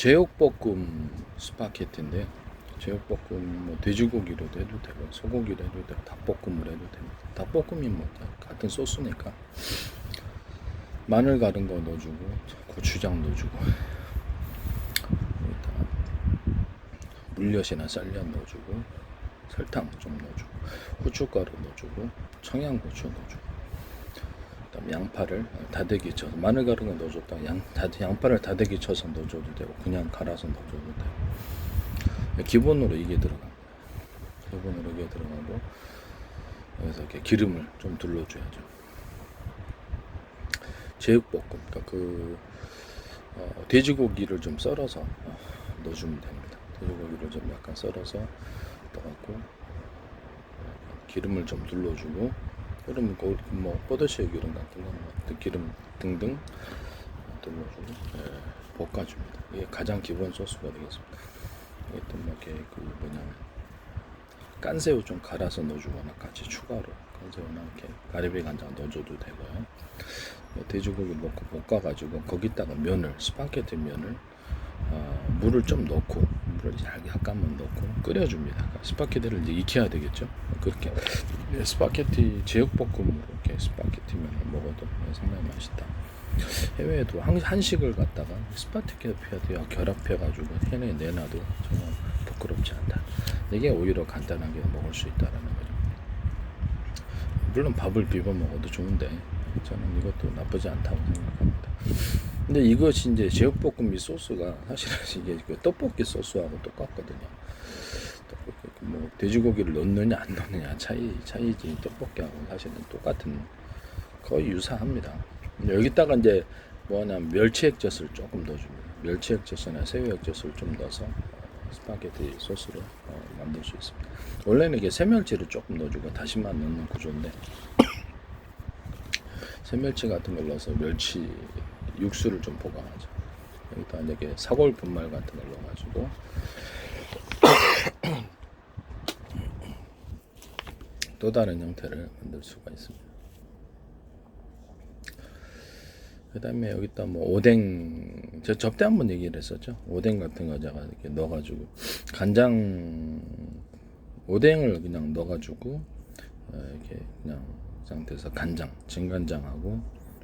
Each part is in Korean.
제육볶음 스파게티인데요. 제육볶음 뭐 돼지고기로도 해도 되고 소고기로 해도 되고 닭볶음으로 해도 됩니다. 닭볶음이 뭐 같은 소스니까 마늘 가른 거 넣어주고 고추장 넣어주고 여기다 물엿이나 쌀엿 넣어주고 설탕 좀 넣어주고 후춧가루 넣어주고 청양고추 넣어주고 그다음 양파를 다대기 쳐서 마늘 가른 거 넣어줬다 양파를 다대기 쳐서 넣어줘도 되고 그냥 갈아서 넣어줘도 되고 기본으로 이게 들어갑니다. 기본으로 이게 들어가고 여기서 이렇게 기름을 좀 둘러줘야죠. 제육볶음 그러니까 돼지고기를 좀 썰어서 넣어주면 됩니다. 돼지고기를 좀 약간 썰어서 넣어갖고 기름을 좀 둘러주고 그러면 뭐 뽀드시의 기름 같은 거 기름 등등 둘러주고 볶아줍니다. 이게 가장 기본 소스가 되겠습니다. 이게 또 뭐 이렇게 뭐냐면 깐새우 좀 갈아서 넣어주거나 같이 추가로 깐새우나 이렇게 가리비 간장 넣어줘도 되고요. 돼지고기 넣고 볶아가지고 거기다가 면을 스파게티 면을 물을 좀 넣고 물을 약간만 넣고 끓여줍니다. 그러니까 스파게티를 이제 익혀야 되겠죠. 그렇게 스파게티 제육볶음으로 이렇게 스파게티 면을 먹어도 상당히 맛있다. 해외에도 한식을 갖다가 스파게티와 결합해가지고 해외에 내놔도 정말 부끄럽지 않다. 이게 오히려 간단하게 먹을 수 있다라는 거죠. 물론 밥을 비벼 먹어도 좋은데 저는 이것도 나쁘지 않다고 생각합니다. 근데 이것이 이제 제육볶음 이 소스가 사실은 이게 그 떡볶이 소스하고 똑같거든요. 떡볶이 뭐 돼지고기를 넣느냐 안 넣느냐 차이지 떡볶이하고 사실은 똑같은 거의 유사합니다. 여기다가 이제 뭐냐면 멸치 액젓을 조금 넣어줍니다. 멸치 액젓이나 새우 액젓을 좀 넣어서 스파게티 소스로 만들 수 있습니다. 원래는 이게 새멸치를 조금 넣어주고 다시마 넣는 구조인데 새멸치 같은 걸 넣어서 멸치 육수를 좀 보강하죠. 여기다 이렇게 사골 분말 같은 걸 넣어가지고 또 다른 형태를 만들 수가 있습니다. 그 다음에 여기다 뭐 오뎅, 저 접대 한번 얘기를 했었죠. 오뎅 같은 거 제가 이렇게 넣어가지고 간장, 오뎅을 그냥 넣어가지고 이렇게 그냥 상태에서 간장, 진간장하고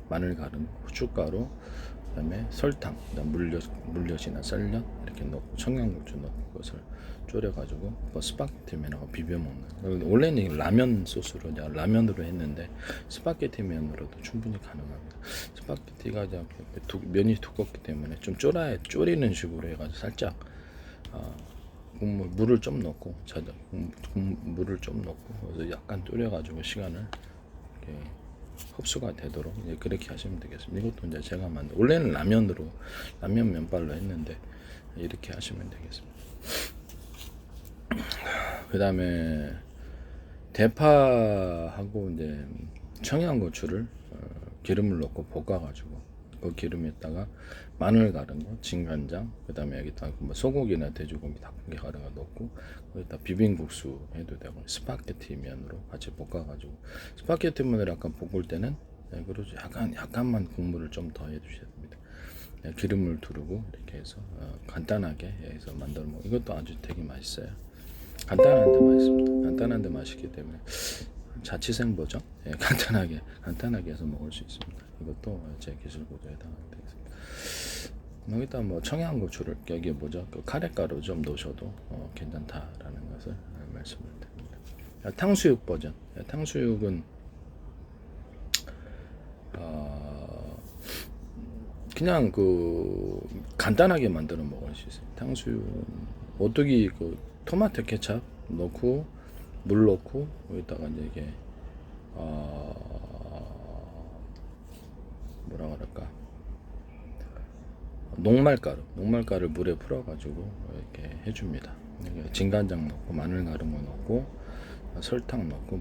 마늘 가른 후춧가루, 그다음에 설탕, 그다음 물엿이나 쌀엿 이렇게 넣고 청양고추 넣고 그것을 졸여가지고 뭐 스파게티면하고 비벼 먹는. 원래는 라면 소스로 라면으로 했는데 스파게티면으로도 충분히 가능합니다. 스파게티가 면이 두껍기 때문에 좀 졸이는 식으로 해가지고 살짝 물을 좀 넣고 물을 좀 넣고 그래서 약간 졸여가지고 시간을 이렇게 흡수가 되도록 이제 그렇게 하시면 되겠습니다. 이것도 이제 제가 만든 원래는 라면 면발로 했는데 이렇게 하시면 되겠습니다. 그 다음에 대파하고 이제 청양고추를 기름을 넣고 볶아가지고 그 기름에다가 마늘 가른 거, 진간장, 그 다음에 여기다 뭐 소고기나 돼지고기, 닭고기 가른 거 넣고 거기다 비빔국수 해도 되고 스파게티 면으로 같이 볶아가지고 스파게티 면을 약간 볶을 때는 그러죠. 약간만 국물을 좀 더 해주셔야 됩니다. 기름을 두르고 이렇게 해서 간단하게 해서 만들어 먹. 이것도 아주 되게 맛있어요. 간단한데 맛있습니다. 간단한데 맛있기 때문에 자취생 버전 간단하게 해서 먹을 수 있습니다. 이것도 제 기술 구조에 해당하게 되겠습니다. 여기다 뭐 청양고추를 여기 그 카레가루 좀 넣으셔도 괜찮다라는 것을 말씀을 드립니다. 탕수육 버전. 탕수육은 그냥 간단하게 만들어 먹을 수 있어요. 탕수육은 오뚜기 토마토 케찹 넣고 물 넣고 여기다가 이제 이게 뭐라 그럴까 녹말가루 물에 풀어가지고 이렇게 해줍니다. 진간장 넣고 마늘 가른 거 넣고 설탕 넣고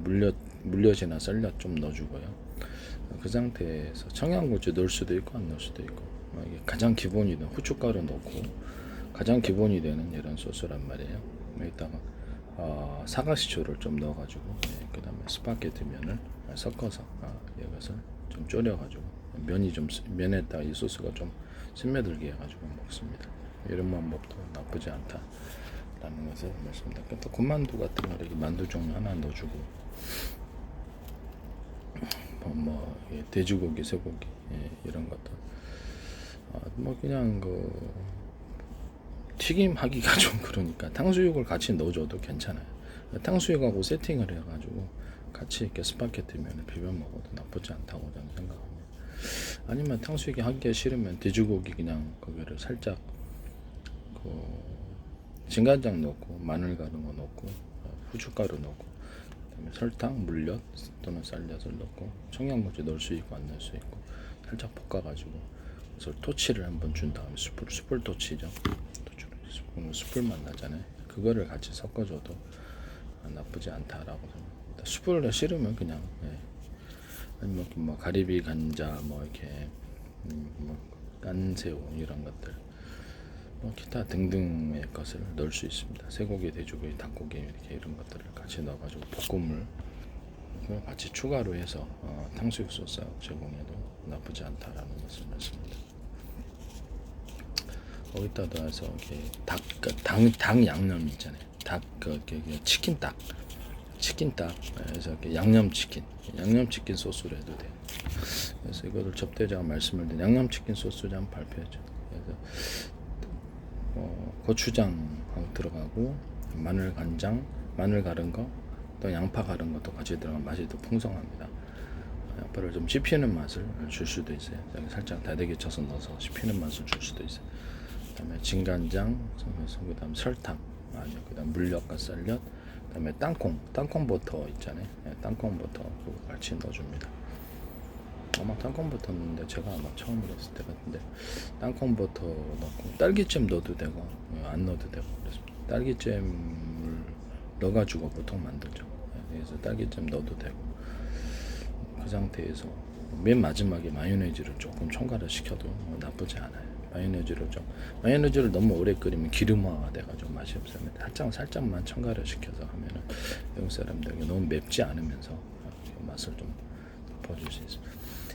물엿이나 쌀엿 좀 넣어주고요. 그 상태에서 청양고추 넣을 수도 있고 안 넣을 수도 있고 이게 가장 기본이 되는 후춧가루 넣고 가장 기본이 되는 이런 소스란 말이에요. 여기다가 사과시초를 좀 넣어가지고 그 다음에 스파게티 면을 섞어서 이것을 좀 졸여가지고 면에다가 이 소스가 좀 스며들게 해가지고 먹습니다. 이런 방법도 나쁘지 않다라는 것을 말씀드립니다. 또 군만두 같은 거 이렇게 만두 종류 하나 넣어주고 돼지고기, 쇠고기 이런 것도 뭐 그냥 튀김하기가 좀 그러니까 탕수육을 같이 넣어줘도 괜찮아요. 탕수육하고 세팅을 해가지고 같이 이렇게 스파게티면 비벼 먹어도 나쁘지 않다고 저는 생각합니다. 아니면 탕수육이 하기가 싫으면 돼지고기 그냥 거기를 살짝 진간장 넣고 마늘 가른 거 넣고 후춧가루 넣고 그다음에 설탕, 물엿 또는 쌀엿을 넣고 청양고추 넣을 수 있고 안 넣을 수 있고 살짝 볶아가지고 그래서 토치를 한번 준 다음에 숯불 토치죠. 숯불 맛 나잖아요. 그거를 같이 섞어줘도 나쁘지 않다라고 생각합니다. 숯불을 싫으면 그냥 아니면 뭐 가리비, 간자, 뭐 이렇게 뭐 깐새우 이런 것들, 뭐 기타 등등의 것을 넣을 수 있습니다. 쇠고기, 돼지고기, 닭고기 이렇게 이런 것들을 같이 넣어가지고 볶음을 같이 추가로 해서 탕수육 소스 제공해도 나쁘지 않다라는 것을 말씀드립니다. 거기다 넣어서 이렇게 닭 양념 있잖아요. 치킨닭 그래서 이렇게 양념치킨 소스로 해도 돼요. 그래서 이거를 접대자가 말씀을 드린 양념치킨 소스를 한번 발표했죠. 그래서 고추장 들어가고 마늘, 간장, 마늘 가른 거, 또 양파 가른 것도 같이 들어가면 맛이 더 풍성합니다. 양파를 좀 씹히는 맛을 줄 수도 있어요. 살짝 다대기 쳐서 넣어서 씹히는 맛을 줄 수도 있어요. 그다음에 진간장, 그다음 설탕, 그다음 물엿과 쌀엿, 그다음에 땅콩 버터 있잖아요. 땅콩 버터 그거 같이 넣어줍니다. 아마 땅콩 버터 넣는데 제가 아마 처음 넣었을 때 같은데 땅콩 버터 넣고 딸기잼 넣어도 되고 안 넣어도 되고 그렇습니다. 딸기잼을 넣어가지고 보통 만들죠. 그래서 딸기잼 넣어도 되고 그 상태에서 맨 마지막에 마요네즈를 조금 첨가를 시켜도 나쁘지 않아요. 마요네즈를 너무 오래 끓이면 기름화가 돼가지고 맛이 없어요. 살짝만 첨가를 시켜서 하면은 외국 사람들에게 너무 맵지 않으면서 맛을 좀 덮어줄 수 있어요.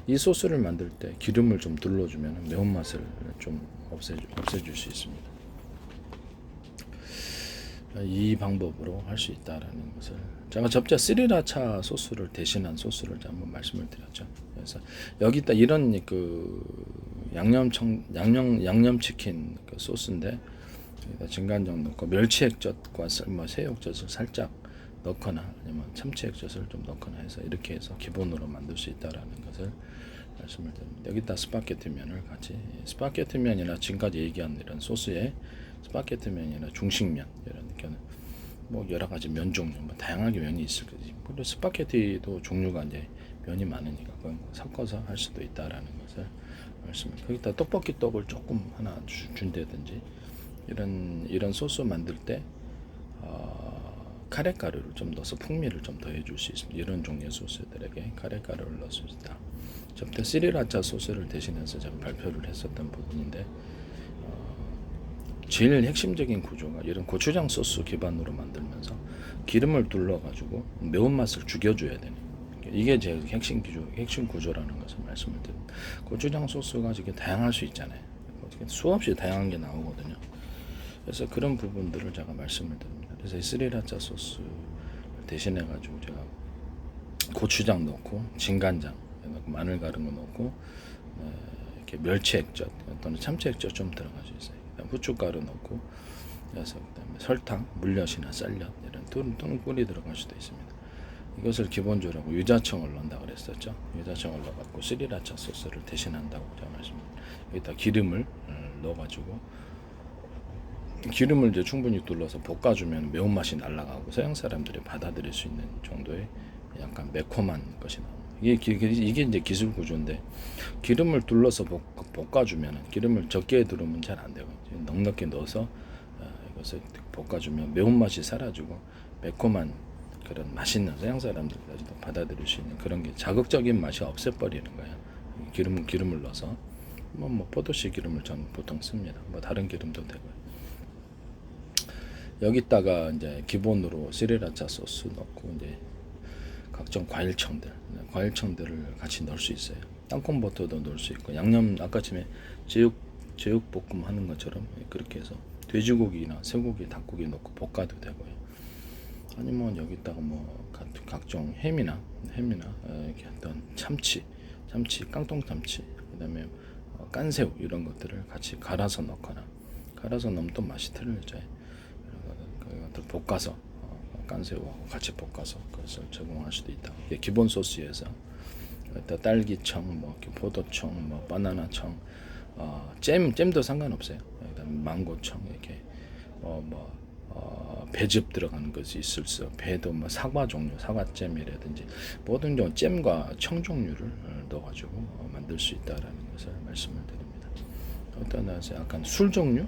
이 소스를 만들 때 기름을 좀 둘러주면 매운맛을 좀 없애줄 수 있습니다. 이 방법으로 할 수 있다라는 것을 제가 접자 스리라차 소스를 대신한 소스를 한번 말씀을 드렸죠. 그래서 여기다 이런 양념치킨 소스인데 여기다 진간장 넣고 멸치 액젓과 새우젓을 살짝 넣거나 아니면 참치 액젓을 좀 넣거나 해서 이렇게 해서 기본으로 만들 수 있다라는 것을 말씀을 드립니다. 여기다 스파게티면을 같이 스파게티면이나 지금까지 얘기한 이런 소스에 스파게티면이나 중식면 이런 경우 뭐 여러 가지 면 종류 뭐 다양하게 면이 있을 거지. 그리고 스파게티도 종류가 이제 면이 많으니까 그건 섞어서 할 수도 있다라는 것을 말씀을. 거기다 떡볶이 떡을 조금 하나 준다든지 이런 소스 만들 때 카레가루를 좀 넣어서 풍미를 좀 더해줄 수 있습니다. 이런 종류의 소스들에게 카레가루를 넣을 수 있다. 저때 스리라차 소스를 대신해서 제가 발표를 했었던 부분인데 제일 핵심적인 구조가 이런 고추장 소스 기반으로 만들면서 기름을 둘러가지고 매운맛을 죽여줘야 되는 이게 제 핵심 구조라는 것을 말씀을 드립니다. 고추장 소스가 되게 다양할 수 있잖아요. 수없이 다양한 게 나오거든요. 그래서 그런 부분들을 제가 말씀을 드립니다. 그래서 이 스리라차 소스 대신해가지고 제가 고추장 넣고 진간장 넣고 마늘 가른 거 넣고 이렇게 멸치 액젓 또는 참치 액젓 좀 들어갈 수 있어요. 그다음 후춧가루 넣고 그래서 그다음에 설탕, 물엿이나 쌀엿 이런 또는 꿀이 들어갈 수도 있습니다. 이것을 기본적으로 유자청을 넣는다 그랬었죠. 유자청을 넣어갖고 스리라차 소스를 대신한다고 제가 말씀드립니다. 여기다 기름을 넣어가지고 기름을 이제 충분히 둘러서 볶아주면 매운맛이 날아가고 서양 사람들이 받아들일 수 있는 정도의 약간 매콤한 것이 나옵니다. 이게 이제 기술 구조인데 기름을 둘러서 볶아주면 기름을 적게 두르면 잘 안 되고 넉넉히 넣어서 이것을 볶아주면 매운맛이 사라지고 매콤한 그런 맛있는 서양 사람들까지도 받아들일 수 있는 그런 게 자극적인 맛이 없애버리는 거예요. 기름을 넣어서 뭐 포도씨 기름을 저는 보통 씁니다. 뭐 다른 기름도 되고요. 여기다가 이제 기본으로 스리라차 소스 넣고 이제 각종 과일청들을 같이 넣을 수 있어요. 땅콩 버터도 넣을 수 있고 양념 아까 전에 제육볶음 하는 것처럼 그렇게 해서 돼지고기나 쇠고기, 닭고기 넣고 볶아도 되고요. 아니면 여기다가 뭐 각종 햄이나 이렇게 어떤 참치, 깡통 참치, 그다음에 깐새우 이런 것들을 같이 갈아서 넣거나 갈아서 넣으면 또 맛이 틀려져요. 그것들 볶아서 깐새우하고 같이 볶아서 그것을 제공할 수도 있다. 이게 기본 소스에서 딸기청, 뭐 포도청, 뭐 바나나청, 잼도 상관없어요. 그다음에 망고청 이렇게 배즙 들어가는 것이 있을 수, 배도 뭐 사과 종류, 사과잼이라든지 모든 종류 잼과 청 종류를 넣어가지고 만들 수 있다라는 것을 말씀을 드립니다. 어떤 약간 술 종류,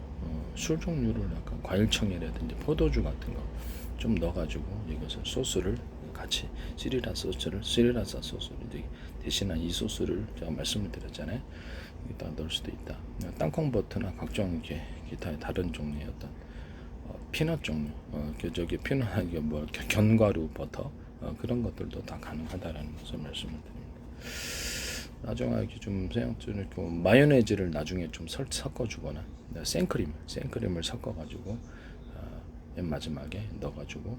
술 종류를 약간 과일청이라든지 포도주 같은 거 좀 넣어가지고 이것을 소스를 같이 시리라사 소스를 이제 대신한 이 소스를 제가 말씀을 드렸잖아요. 여기다 넣을 수도 있다. 땅콩 버터나 각종 이렇게 기타의 다른 종류의 어떤 피넛 종류, 저기 피넛 이게 뭐 견과류 버터 그런 것들도 다 가능하다라는 것을 말씀을 드립니다. 나중에 좀 마요네즈를 나중에 좀 섞어주거나 생크림을 섞어가지고 맨 마지막에 넣어가지고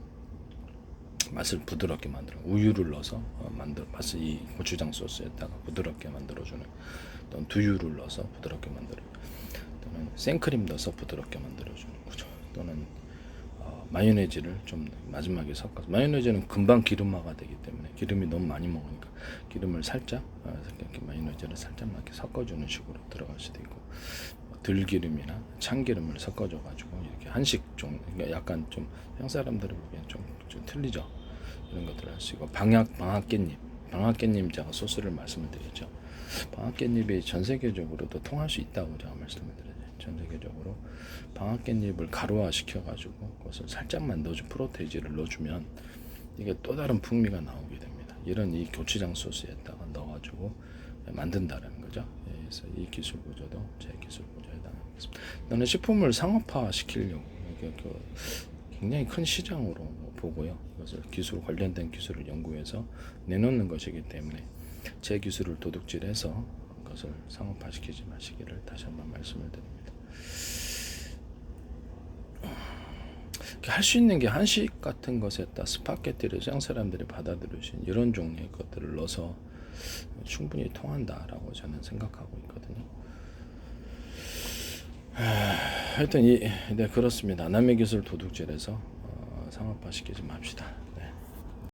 맛을 부드럽게 만들어 우유를 넣어서 맛을 이 고추장 소스에다가 부드럽게 만들어주는 또는 두유를 넣어서 부드럽게 만들어 또는 생크림 넣어서 부드럽게 만들어주는 거죠. 또는 마요네즈를 좀 마지막에 섞어서 마요네즈는 금방 기름화가 되기 때문에 기름이 너무 많이 먹으니까 기름을 살짝 이렇게 마요네즈를 살짝 이렇게 섞어주는 식으로 들어갈 수도 있고 들기름이나 참기름을 섞어줘가지고 이렇게 한식 종 그러니까 약간 좀 서양 사람들은 보기엔 좀 틀리죠. 이런 것들을 할 수 있고 방학깻잎 제가 소스를 말씀을 드렸죠. 방학깻잎이 전 세계적으로도 통할 수 있다고 제가 말씀을 드렸죠. 전 세계적으로 방학깻잎을 가루화 시켜가지고 그것을 살짝만 프로테이지를 넣어주면 이게 또 다른 풍미가 나오게 됩니다. 이런 이 고추장 소스에다가 넣어가지고 만든다라는 거죠. 그래서 이 기술 구조도 제 기술 구조에 해당하겠습니다. 저는 식품을 상업화 시키려고 굉장히 큰 시장으로 보고요. 그래서 관련된 기술을 연구해서 내놓는 것이기 때문에 제 기술을 도둑질해서 그것을 상업화시키지 마시기를 다시 한번 말씀을 드립니다. 할 수 있는 게 한식 같은 것에다 스파게티를 서양 사람들이 받아들이신 이런 종류의 것들을 넣어서 충분히 통한다라고 저는 생각하고 있거든요. 하여튼 네 그렇습니다. 남의 기술 도둑질해서 상업화시키지 맙시다.